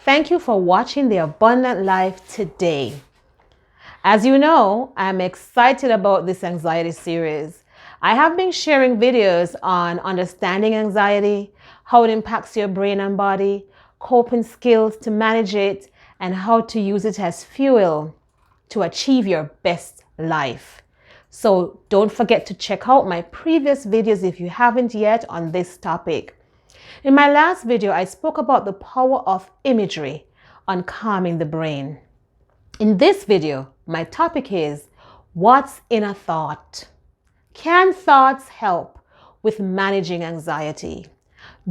Thank you for watching The Abundant Life today. As you know, I'm excited about this anxiety series. I have been sharing videos on understanding anxiety, how it impacts your brain and body, coping skills to manage it, and how to use it as fuel to achieve your best life. So don't forget to check out my previous videos if you haven't yet on this topic. In my last video, I spoke about the power of imagery on calming the brain. In this video, my topic is, what's in a thought? Can thoughts help with managing anxiety?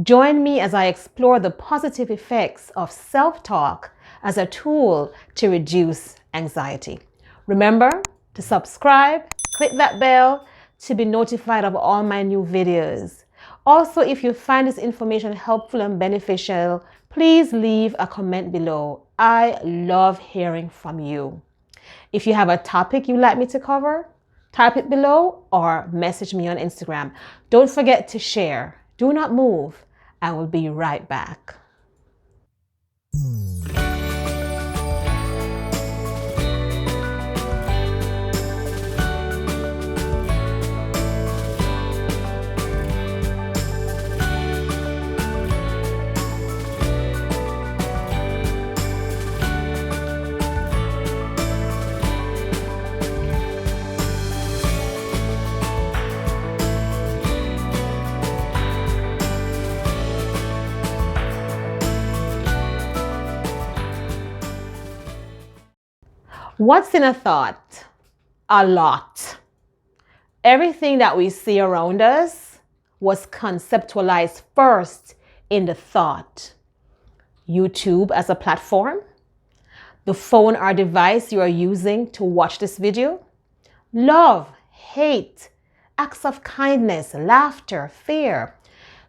Join me as I explore the positive effects of self-talk as a tool to reduce anxiety. Remember to subscribe, click that bell to be notified of all my new videos. Also, if you find this information helpful and beneficial, please leave a comment below. I love hearing from you. If you have a topic you'd like me to cover, type it below or message me on Instagram. Don't forget to share. Do not move. I will be right back. What's in a thought? A lot. Everything that we see around us was conceptualized first in the thought. YouTube as a platform, the phone or device you are using to watch this video, love, hate, acts of kindness, laughter, fear,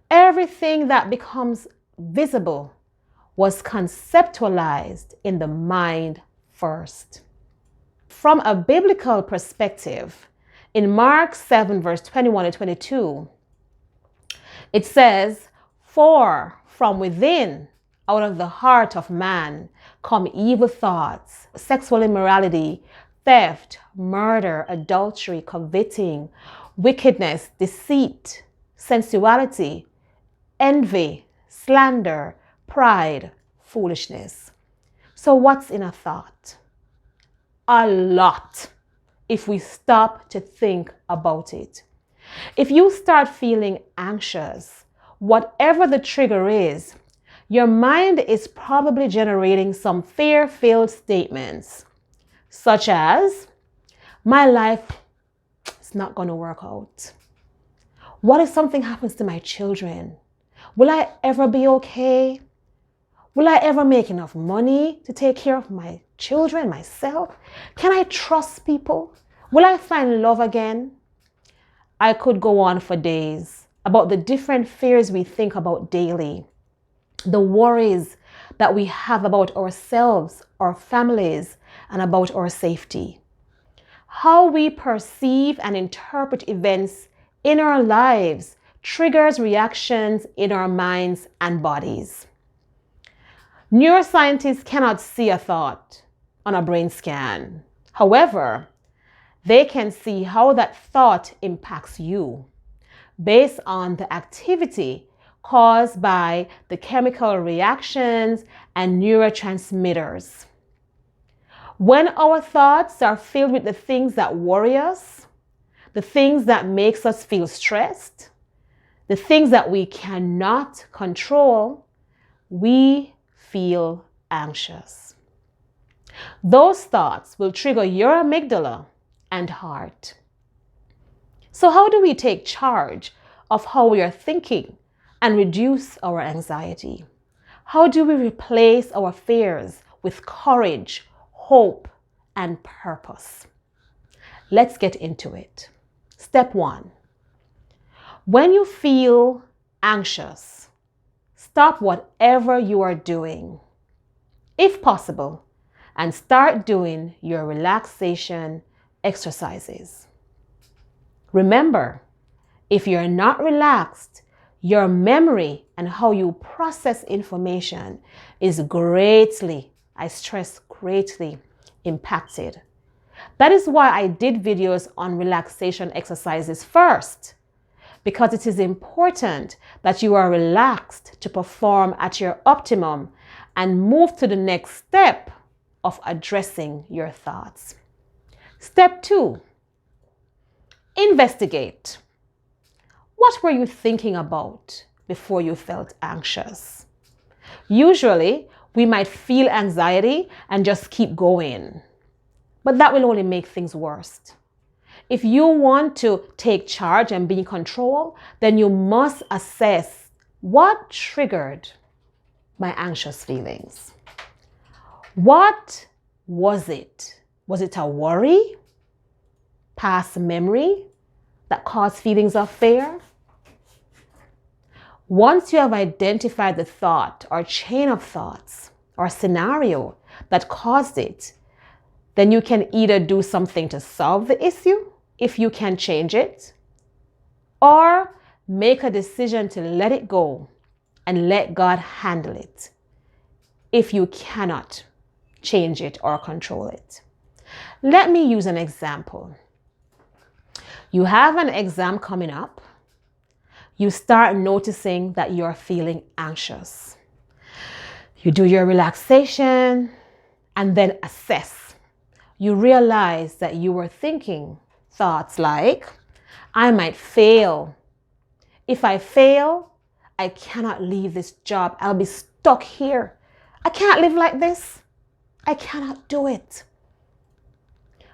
everything that becomes visible was conceptualized in the mind first. From a biblical perspective, in Mark 7, verse 21 and 22, it says, "For from within, out of the heart of man, come evil thoughts, sexual immorality, theft, murder, adultery, coveting, wickedness, deceit, sensuality, envy, slander, pride, foolishness." So what's in a thought? A lot, if we stop to think about it. If you start feeling anxious, whatever the trigger is, your mind is probably generating some fear-filled statements, such as, my life is not going to work out. What if something happens to my children? Will I ever be okay? Will I ever make enough money to take care of my children, myself? Can I trust people? Will I find love again? I could go on for days about the different fears we think about daily, the worries that we have about ourselves, our families, and about our safety. How we perceive and interpret events in our lives triggers reactions in our minds and bodies. Neuroscientists cannot see a thought on a brain scan. However, they can see how that thought impacts you based on the activity caused by the chemical reactions and neurotransmitters. When our thoughts are filled with the things that worry us, the things that makes us feel stressed, the things that we cannot control, we feel anxious. Those thoughts will trigger your amygdala and heart. So how do we take charge of how we are thinking and reduce our anxiety? How do we replace our fears with courage, hope, and purpose? Let's get into it. Step 1. When you feel anxious, stop whatever you are doing, if possible, and start doing your relaxation exercises. Remember, if you're not relaxed, Your memory and how you process information is greatly, I stress greatly, impacted. That is why I did videos on relaxation exercises first, because it is important that you are relaxed to perform at your optimum and move to the next step of addressing your thoughts. Step 2, investigate. What were you thinking about before you felt anxious? Usually, we might feel anxiety and just keep going, but that will only make things worse. If you want to take charge and be in control, then you must assess what triggered my anxious feelings. What was it? Was it a worry, past memory that caused feelings of fear? Once you have identified the thought or chain of thoughts or scenario that caused it, then you can either do something to solve the issue if you can change it, or make a decision to let it go and let God handle it if you cannot change it or control it. Let me use an example. You have an exam coming up. You start noticing that you're feeling anxious. You do your relaxation and then assess. You realize that you were thinking thoughts like, I might fail. If I fail, I cannot leave this job. I'll be stuck here. I can't live like this. I cannot do it.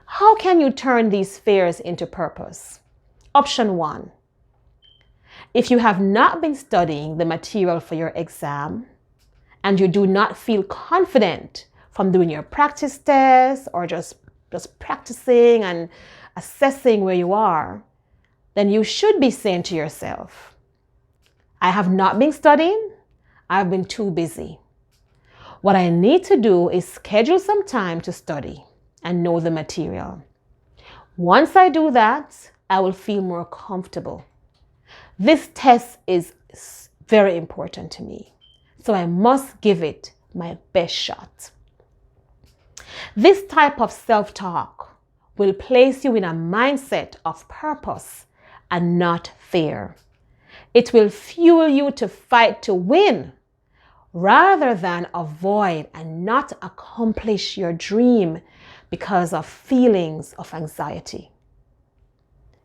How can you turn these fears into purpose? Option 1. If you have not been studying the material for your exam and you do not feel confident from doing your practice tests or just practicing and assessing where you are, then you should be saying to yourself, I have not been studying. I've been too busy. What I need to do is schedule some time to study and know the material. Once I do that, I will feel more comfortable. This test is very important to me, so I must give it my best shot. This type of self-talk will place you in a mindset of purpose and not fear. It will fuel you to fight to win rather than avoid and not accomplish your dream because of feelings of anxiety.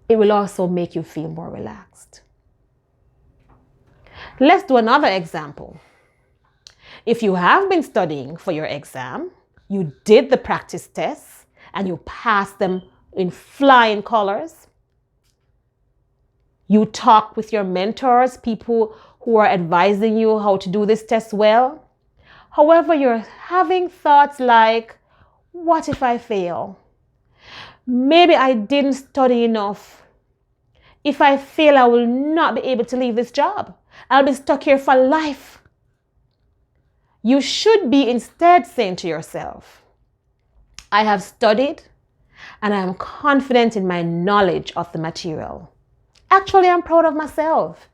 It will also make you feel more relaxed. Let's do another example. If you have been studying for your exam, you did the practice tests and you passed them in flying colors. You talk with your mentors, people who are advising you how to do this test well. However, you're having thoughts like, what if I fail? Maybe I didn't study enough. If I fail, I will not be able to leave this job. I'll be stuck here for life. You should be instead saying to yourself, I have studied and I am confident in my knowledge of the material. Actually, I'm proud of myself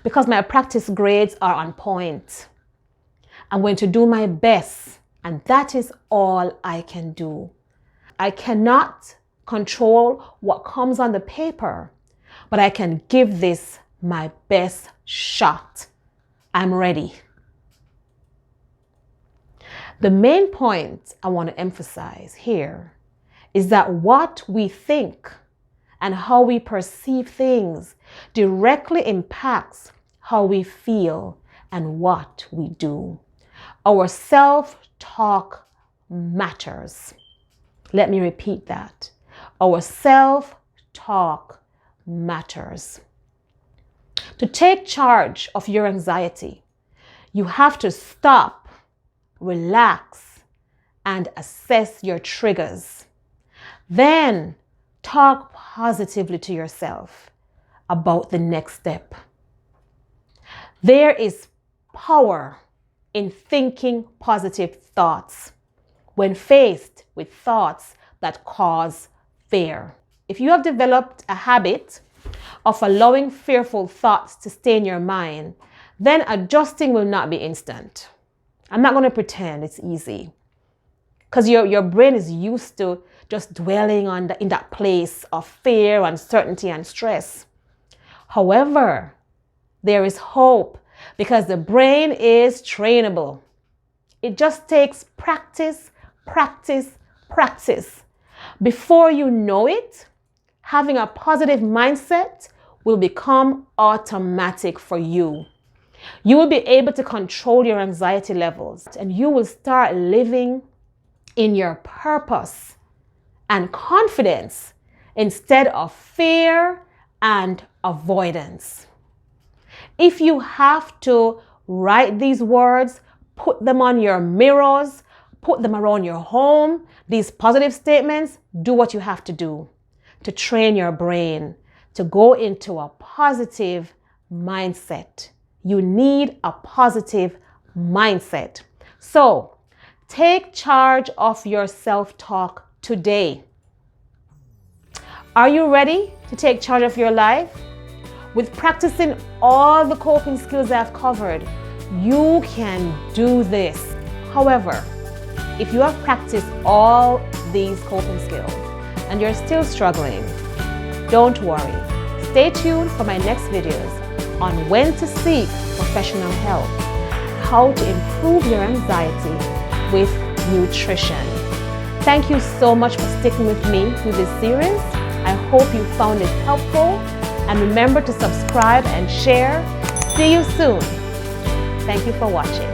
because my practice grades are on point. I'm going to do my best, and that is all I can do. I cannot control what comes on the paper, but I can give this my best shot. I'm ready. The main point I want to emphasize here is that what we think and how we perceive things directly impacts how we feel and what we do. Our self-talk matters. Let me repeat that. Our self-talk matters. To take charge of your anxiety, you have to stop, relax, and assess your triggers. Then talk positively to yourself about the next step. There is power in thinking positive thoughts when faced with thoughts that cause fear. If you have developed a habit of allowing fearful thoughts to stay in your mind, then adjusting will not be instant. I'm not going to pretend it's easy, because your brain is used to just dwelling in that place of fear, uncertainty, and stress. However, there is hope, because the brain is trainable. It just takes practice, practice, practice. Before you know it, having a positive mindset will become automatic for you. You will be able to control your anxiety levels, and you will start living in your purpose and confidence instead of fear and avoidance. If you have to write these words, put them on your mirrors, put them around your home, these positive statements, do what you have to do to train your brain to go into a positive mindset. You need a positive mindset. So, take charge of your self-talk today. Are you ready to take charge of your life? With practicing all the coping skills I've covered, you can do this. However, if you have practiced all these coping skills and you're still struggling, don't worry. Stay tuned for my next videos on when to seek professional help, how to improve your anxiety with nutrition. Thank you so much for sticking with me through this series. I hope you found it helpful, and remember to subscribe and share. See you soon. Thank you for watching.